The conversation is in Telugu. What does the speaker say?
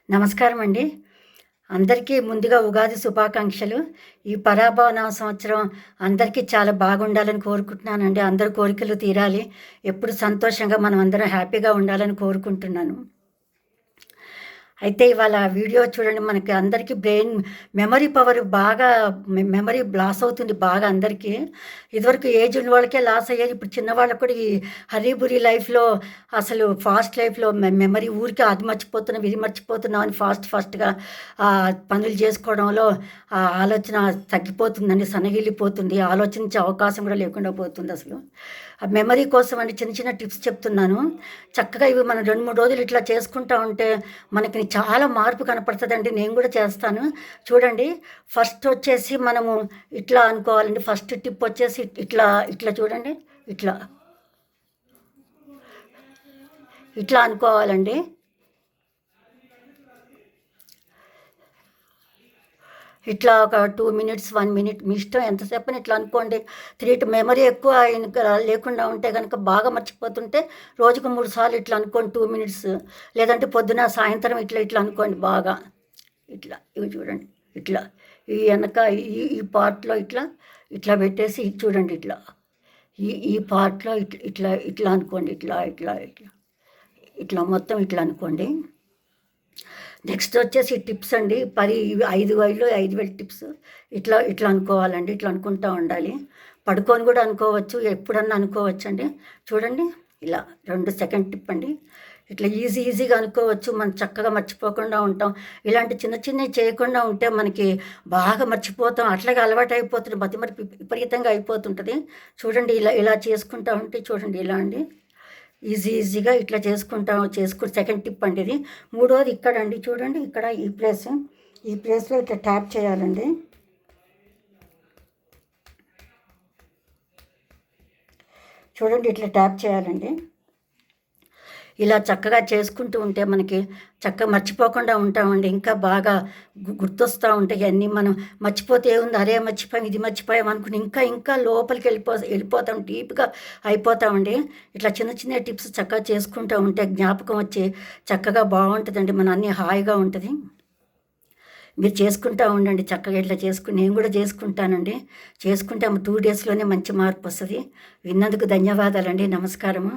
నమస్కారం అండి. అందరికీ ముందుగా ఉగాది శుభాకాంక్షలు. ఈ పరాభవన సంవత్సరం అందరికీ చాలా బాగుండాలని కోరుకుంటున్నానండి. అందరి కోరికలు తీరాలి. ఎప్పుడు సంతోషంగా మనం అందరం హ్యాపీగా ఉండాలని కోరుకుంటున్నాను. అయితే ఇవాళ వీడియో చూడండి, మనకి అందరికీ మెమరీ పవర్ బాగా మెమరీ లాస్ అవుతుంది బాగా అందరికీ. ఇదివరకు ఏజ్ ఉన్న వాళ్ళకే లాస్ అయ్యేది. ఇప్పుడు చిన్నవాళ్ళకి కూడా ఈ హరీబురి లైఫ్‌లో, అసలు ఫాస్ట్ లైఫ్‌లో మెమరీ ఊరికే అది మర్చిపోతున్నాం, ఇది మర్చిపోతున్నాం అని ఫాస్ట్‌గా పనులు చేసుకోవడంలో ఆలోచన తగ్గిపోతుందండి, సన్నగిల్లిపోతుంది. ఆలోచించే అవకాశం కూడా లేకుండా పోతుంది అసలు. ఆ మెమరీ కోసం అండి చిన్న చిన్న టిప్స్ చెప్తున్నాను. చక్కగా ఇవి మనం 2, 3 రోజులు ఇట్లా చేసుకుంటా ఉంటే మనకి చాలా మార్పు కనపడుతుందండి. నేను కూడా చేస్తాను. చూడండి, ఫస్ట్ వచ్చేసి మనము ఇట్లా అనుకోవాలండి. ఫస్ట్ టిప్ వచ్చేసి ఇట్లా ఇట్లా చూడండి, ఇట్లా ఇట్లా అనుకోవాలండి. ఇట్లా ఒక 2 మినిట్స్, 1 మినిట్ మీ ఇష్టం, ఎంతసేపని ఇట్లా అనుకోండి. మెమరీ ఎక్కువ లేకుండా ఉంటే కనుక, బాగా మర్చిపోతుంటే రోజుకు 3 సార్లు ఇట్లా అనుకోండి 2 మినిట్స్. లేదంటే పొద్దున, సాయంత్రం ఇట్లా అనుకోండి బాగా. ఇట్లా ఇవి చూడండి, ఇట్లా ఈ వెనక ఈ పార్ట్‌లో ఇట్లా పెట్టేసి చూడండి, ఈ పార్ట్‌లో ఇట్లా అనుకోండి. ఇట్లా మొత్తం ఇట్లా అనుకోండి. నెక్స్ట్ వచ్చేసి టిప్స్ అండి. 5,000 టిప్స్ ఇట్లా అనుకోవాలండి. ఇట్లా అనుకుంటూ ఉండాలి. పడుకొని కూడా అనుకోవచ్చు, ఎప్పుడన్నా అనుకోవచ్చు అండి. చూడండి, ఇలా సెకండ్ టిప్ అండి. ఇట్లా ఈజీగా అనుకోవచ్చు. మనం చక్కగా మర్చిపోకుండా ఉంటాం. ఇలాంటి చిన్న చిన్నవి చేయకుండా ఉంటే మనకి బాగా మర్చిపోతాం. అట్లాగే అలవాటు అయిపోతుంది, మతిమరుపు విపరీతంగా అయిపోతుంటుంది. చూడండి, ఇలా చేసుకుంటా ఉంటే చూడండి, ఇలా అండి ఈజీగా ఇట్లా సెకండ్ టిప్ అండి ఇది. మూడోది ఇక్కడండి, చూడండి, ఇక్కడ ఈ ప్లేస్లో ఇట్లా ట్యాప్ చేయాలండి. చూడండి, ఇట్లా ట్యాప్ చేయాలండి. ఇలా చక్కగా చేసుకుంటూ ఉంటే మనకి చక్కగా మర్చిపోకుండా ఉంటామండి. ఇంకా బాగా గుర్తొస్తూ ఉంటాయి అన్నీ. మనం మర్చిపోతే ఏముంది, అరే మర్చిపోయాం, ఇది మర్చిపోయాం అనుకుని ఇంకా లోపలికి వెళ్ళిపోతాం, డీప్గా అయిపోతామండి. ఇట్లా చిన్న టిప్స్ చక్కగా చేసుకుంటూ ఉంటే జ్ఞాపకం వచ్చి చక్కగా బాగుంటుందండి. మన అన్నీ హాయిగా ఉంటుంది. మీరు చేసుకుంటూ ఉండండి చక్కగా. ఇట్లా నేను కూడా చేసుకుంటానండి. చేసుకుంటే 2 డేస్లోనే మంచి మార్పు వస్తుంది. విన్నందుకు ధన్యవాదాలండి. నమస్కారము.